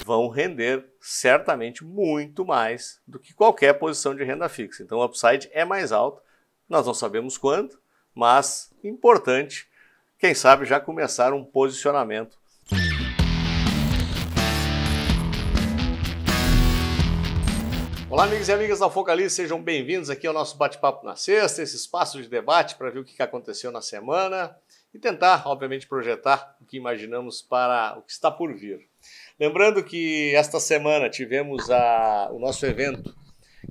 vão render certamente muito mais do que qualquer posição de renda fixa. Então o upside é mais alto, nós não sabemos quando, mas importante, quem sabe já começar um posicionamento. Olá amigos e amigas da Focalize, sejam bem-vindos aqui ao nosso bate-papo na sexta, esse espaço de debate para ver o que aconteceu na semana e tentar, obviamente, projetar o que imaginamos para o que está por vir. Lembrando que esta semana tivemos o nosso evento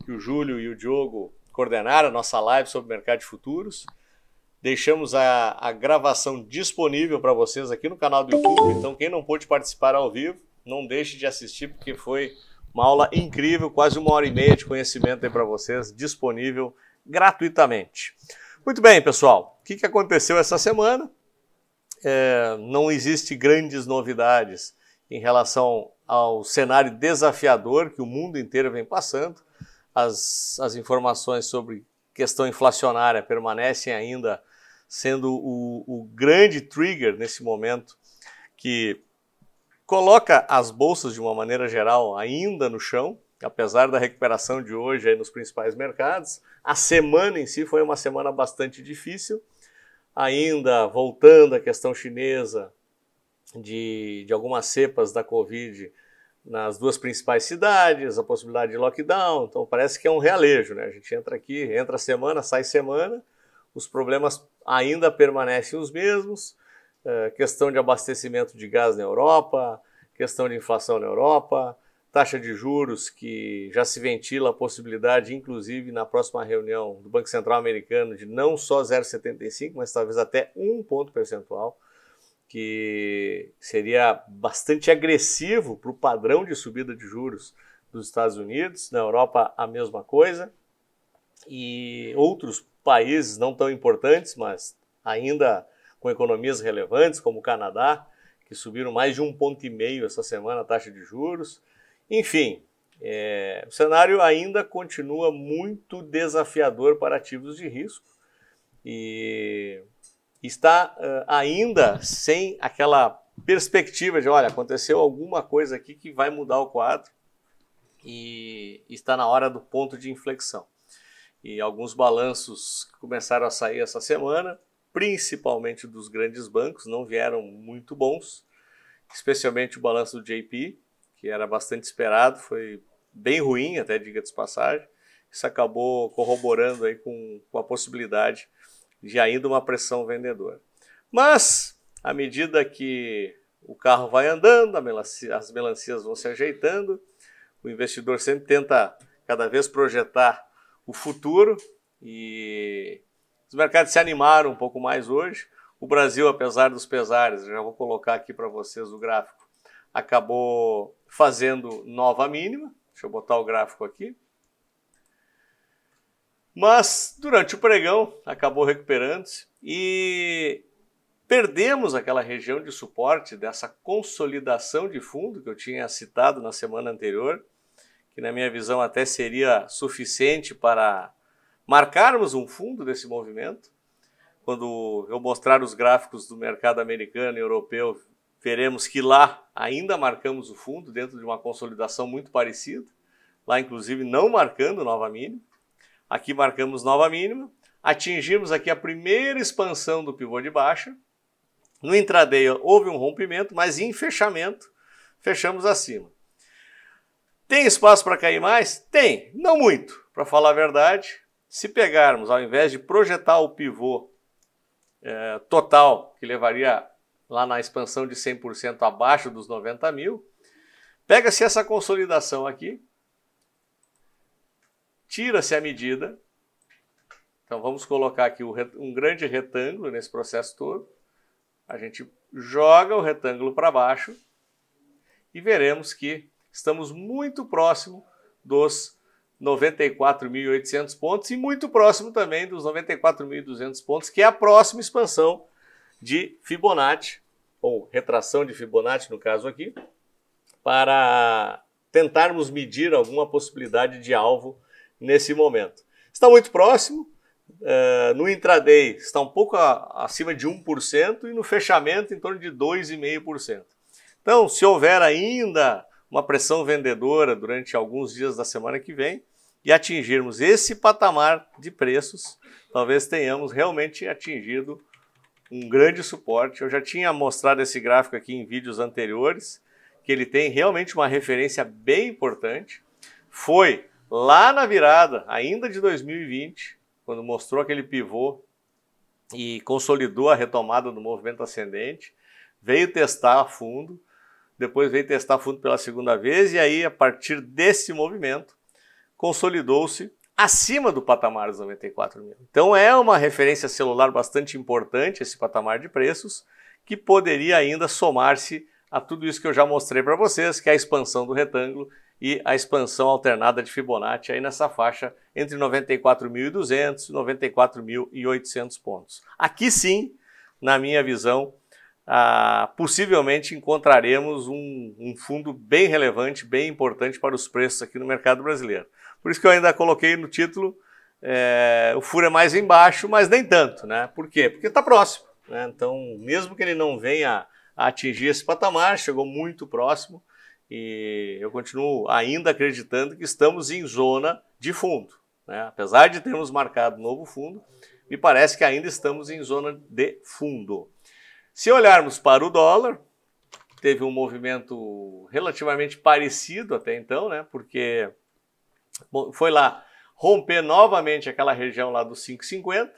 que o Júlio e o Diogo coordenaram, a nossa live sobre mercado de futuros. Deixamos a gravação disponível para vocês aqui no canal do YouTube, então quem não pôde participar ao vivo, não deixe de assistir porque foi uma aula incrível, quase 1h30 de conhecimento aí para vocês, disponível gratuitamente. Muito bem, pessoal, o que aconteceu essa semana? Não existe grandes novidades em relação ao cenário desafiador que o mundo inteiro vem passando. As informações sobre questão inflacionária permanecem ainda sendo o grande trigger nesse momento que coloca as bolsas, de uma maneira geral, ainda no chão, apesar da recuperação de hoje aí nos principais mercados. A semana em si foi uma semana bastante difícil, ainda voltando à questão chinesa de algumas cepas da Covid nas duas principais cidades, a possibilidade de lockdown, então parece que é um realejo, né? A gente entra aqui, entra semana, sai semana, os problemas ainda permanecem os mesmos, questão de abastecimento de gás na Europa, questão de inflação na Europa, taxa de juros que já se ventila a possibilidade, inclusive na próxima reunião do Banco Central americano, de não só 0,75, mas talvez até 1 ponto percentual, que seria bastante agressivo para o padrão de subida de juros dos Estados Unidos. Na Europa a mesma coisa, e outros países não tão importantes, mas ainda com economias relevantes, como o Canadá, que subiram mais de 1,5 ponto essa semana a taxa de juros. Enfim, o cenário ainda continua muito desafiador para ativos de risco e está ainda sem aquela perspectiva de, olha, aconteceu alguma coisa aqui que vai mudar o quadro e está na hora do ponto de inflexão. E alguns balanços que começaram a sair essa semana, principalmente dos grandes bancos, não vieram muito bons, especialmente o balanço do JP, que era bastante esperado, foi bem ruim, até diga-se de passagem. Isso acabou corroborando aí com a possibilidade de ainda uma pressão vendedora. Mas, à medida que o carro vai andando, as melancias vão se ajeitando, o investidor sempre tenta cada vez projetar o futuro e os mercados se animaram um pouco mais hoje. O Brasil, apesar dos pesares, já vou colocar aqui para vocês o gráfico, acabou fazendo nova mínima. Deixa eu botar o gráfico aqui. Mas durante o pregão acabou recuperando-se e perdemos aquela região de suporte dessa consolidação de fundo que eu tinha citado na semana anterior, que na minha visão até seria suficiente para marcarmos um fundo desse movimento. Quando eu mostrar os gráficos do mercado americano e europeu, veremos que lá ainda marcamos o fundo dentro de uma consolidação muito parecida, lá inclusive não marcando nova mínima. Aqui marcamos nova mínima, atingimos aqui a primeira expansão do pivô de baixa. No intraday houve um rompimento, mas em fechamento fechamos acima. Tem espaço para cair mais? Tem, não muito, para falar a verdade. Se pegarmos, ao invés de projetar o pivô total, que levaria lá na expansão de 100% abaixo dos 90 mil, pega-se essa consolidação aqui, tira-se a medida, então vamos colocar aqui um grande retângulo nesse processo todo, a gente joga o retângulo para baixo e veremos que estamos muito próximo dos 94.800 pontos e muito próximo também dos 94.200 pontos, que é a próxima expansão de Fibonacci, ou retração de Fibonacci no caso aqui, para tentarmos medir alguma possibilidade de alvo nesse momento. Está muito próximo, no intraday está um pouco acima de 1% e no fechamento em torno de 2,5%. Então, se houver ainda uma pressão vendedora durante alguns dias da semana que vem e atingirmos esse patamar de preços, talvez tenhamos realmente atingido um grande suporte. Eu já tinha mostrado esse gráfico aqui em vídeos anteriores, que ele tem realmente uma referência bem importante. Foi lá na virada, ainda de 2020, quando mostrou aquele pivô e consolidou a retomada do movimento ascendente, veio testar a fundo, depois veio testar a fundo pela segunda vez e aí, a partir desse movimento, consolidou-se acima do patamar dos 94 mil. Então é uma referência celular bastante importante esse patamar de preços, que poderia ainda somar-se a tudo isso que eu já mostrei para vocês, que é a expansão do retângulo e a expansão alternada de Fibonacci aí nessa faixa entre 94.200 e 94.800 pontos. Aqui sim, na minha visão, possivelmente encontraremos um fundo bem relevante, bem importante para os preços aqui no mercado brasileiro. Por isso que eu ainda coloquei no título, o furo é mais embaixo, mas nem tanto, né? Por quê? Porque está próximo, né? Então, mesmo que ele não venha a atingir esse patamar, chegou muito próximo, e eu continuo ainda acreditando que estamos em zona de fundo, né? Apesar de termos marcado novo fundo, me parece que ainda estamos em zona de fundo. Se olharmos para o dólar, teve um movimento relativamente parecido até então, né? Porque foi lá romper novamente aquela região lá dos 5,50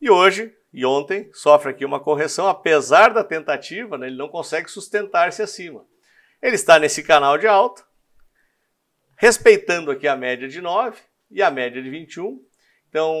e hoje e ontem sofre aqui uma correção, apesar da tentativa, né? Ele não consegue sustentar-se acima. Ele está nesse canal de alta, respeitando aqui a média de 9 e a média de 21. Então,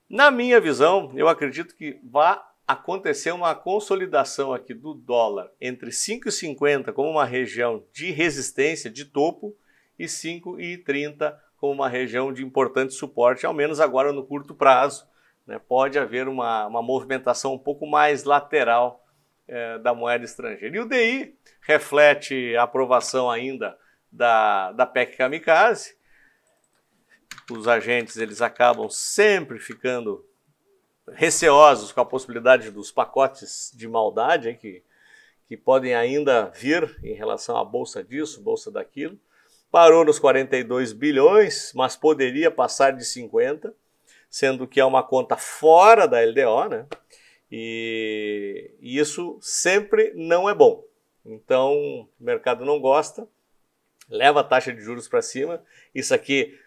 na minha visão, eu acredito que vai acontecer uma consolidação aqui do dólar entre 5,50 como uma região de resistência, de topo, e 5,30 como uma região de importante suporte, ao menos agora no curto prazo, né? Pode haver uma movimentação um pouco mais lateral da moeda estrangeira. E o DI reflete a aprovação ainda da PEC Kamikaze. Os agentes eles acabam sempre ficando receosos com a possibilidade dos pacotes de maldade que podem ainda vir em relação à bolsa disso, bolsa daquilo. Parou nos 42 bilhões, mas poderia passar de 50, sendo que é uma conta fora da LDO, né? E isso sempre não é bom. Então, o mercado não gosta, leva a taxa de juros para cima. Isso aqui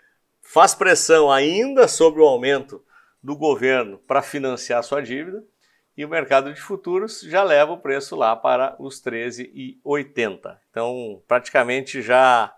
faz pressão ainda sobre o aumento do governo para financiar sua dívida, e o mercado de futuros já leva o preço lá para os 13,80. Então, praticamente já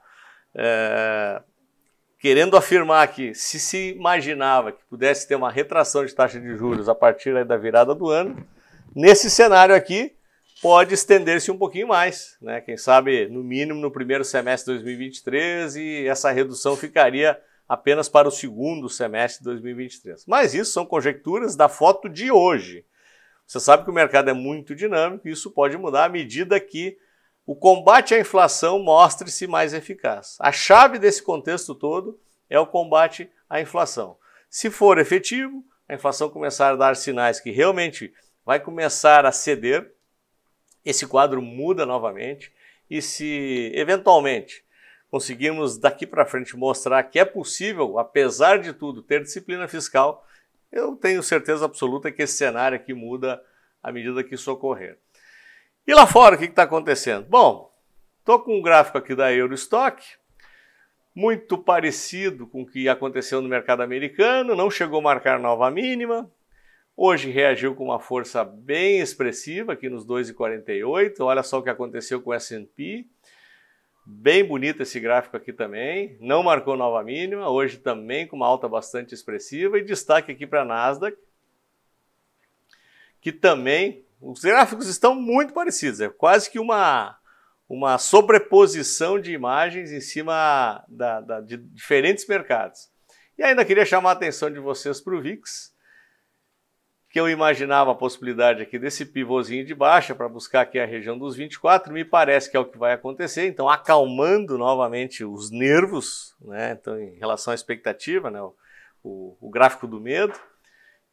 querendo afirmar que se imaginava que pudesse ter uma retração de taxa de juros a partir aí da virada do ano, nesse cenário aqui pode estender-se um pouquinho mais, né? Quem sabe no mínimo no primeiro semestre de 2023, e essa redução ficaria apenas para o segundo semestre de 2023. Mas isso são conjecturas da foto de hoje. Você sabe que o mercado é muito dinâmico e isso pode mudar à medida que o combate à inflação mostre-se mais eficaz. A chave desse contexto todo é o combate à inflação. Se for efetivo, a inflação começar a dar sinais que realmente vai começar a ceder, esse quadro muda novamente, e se eventualmente conseguirmos daqui para frente mostrar que é possível, apesar de tudo, ter disciplina fiscal, eu tenho certeza absoluta que esse cenário aqui muda à medida que isso ocorrer. E lá fora, o que está acontecendo? Bom, estou com um gráfico aqui da Eurostock, muito parecido com o que aconteceu no mercado americano, não chegou a marcar nova mínima, hoje reagiu com uma força bem expressiva aqui nos 2,48, olha só o que aconteceu com o S&P, bem bonito esse gráfico aqui também, não marcou nova mínima, hoje também com uma alta bastante expressiva, e destaque aqui para a Nasdaq, que também, os gráficos estão muito parecidos, é quase que uma sobreposição de imagens em cima de diferentes mercados. E ainda queria chamar a atenção de vocês para o VIX, que eu imaginava a possibilidade aqui desse pivôzinho de baixa para buscar aqui a região dos 24, me parece que é o que vai acontecer, então acalmando novamente os nervos, né? Então, em relação à expectativa, né? o gráfico do medo,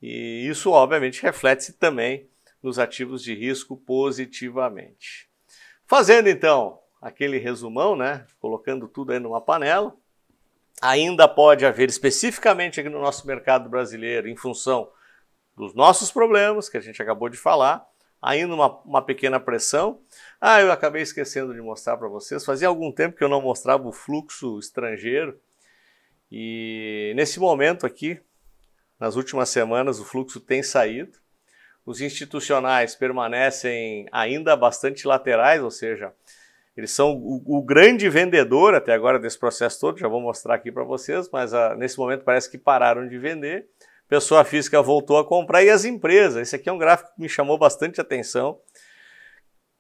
e isso obviamente reflete-se também nos ativos de risco positivamente. Fazendo então aquele resumão, né? Colocando tudo aí numa panela. Ainda pode haver, especificamente aqui no nosso mercado brasileiro, em função dos nossos problemas, que a gente acabou de falar, ainda uma pequena pressão. Eu acabei esquecendo de mostrar para vocês, fazia algum tempo que eu não mostrava o fluxo estrangeiro, e nesse momento aqui, nas últimas semanas, o fluxo tem saído. Os institucionais permanecem ainda bastante laterais, ou seja, eles são o grande vendedor até agora desse processo todo, já vou mostrar aqui para vocês, mas nesse momento parece que pararam de vender. Pessoa física voltou a comprar e as empresas. Esse aqui é um gráfico que me chamou bastante atenção.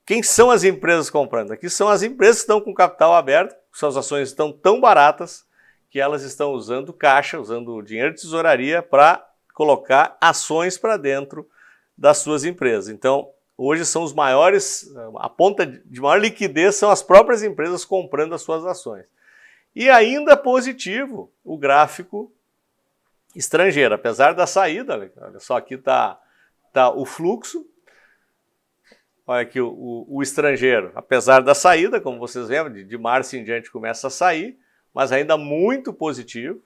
Quem são as empresas comprando? Aqui são as empresas que estão com capital aberto, suas ações estão tão baratas que elas estão usando caixa, usando dinheiro de tesouraria para colocar ações para dentro das suas empresas. Então, hoje são os maiores, a ponta de maior liquidez são as próprias empresas comprando as suas ações. E ainda positivo o gráfico estrangeiro, apesar da saída, olha só, aqui está o fluxo, olha aqui o estrangeiro, apesar da saída, como vocês lembram, de março em diante começa a sair, mas ainda muito positivo,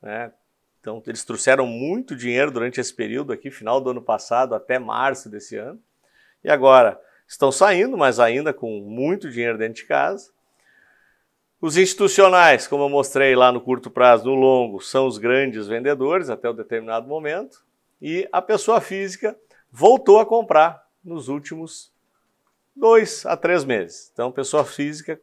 né? Então eles trouxeram muito dinheiro durante esse período aqui, final do ano passado até março desse ano, e agora estão saindo, mas ainda com muito dinheiro dentro de casa. Os institucionais, como eu mostrei lá no curto prazo, no longo, são os grandes vendedores até um determinado momento, e a pessoa física voltou a comprar nos últimos 2 a 3 meses. Então, a pessoa física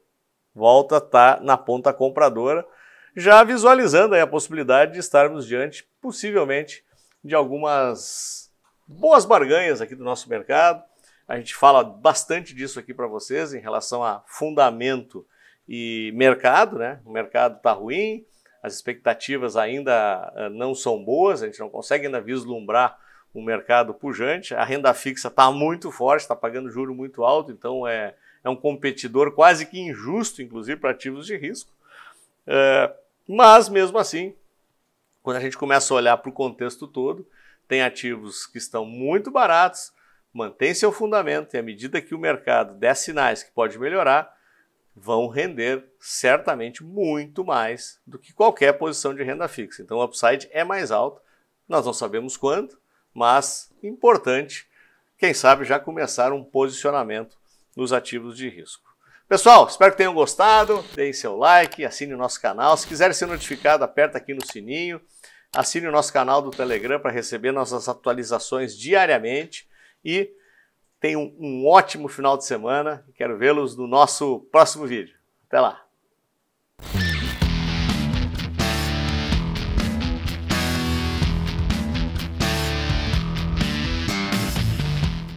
volta a estar na ponta compradora, já visualizando aí a possibilidade de estarmos diante, possivelmente, de algumas boas barganhas aqui do nosso mercado. A gente fala bastante disso aqui para vocês em relação a fundamento e mercado, né? O mercado está ruim, as expectativas ainda não são boas, a gente não consegue ainda vislumbrar um mercado pujante, a renda fixa está muito forte, está pagando juro muito alto, então é um competidor quase que injusto, inclusive para ativos de risco. Mas mesmo assim, quando a gente começa a olhar para o contexto todo, tem ativos que estão muito baratos, mantém seu fundamento, e à medida que o mercado der sinais que pode melhorar, vão render certamente muito mais do que qualquer posição de renda fixa. Então o upside é mais alto, nós não sabemos quando, mas importante, quem sabe já começar um posicionamento nos ativos de risco. Pessoal, espero que tenham gostado, deem seu like, assine o nosso canal. Se quiser ser notificado, aperta aqui no sininho, assine o nosso canal do Telegram para receber nossas atualizações diariamente e tenham um ótimo final de semana. Quero vê-los no nosso próximo vídeo. Até lá!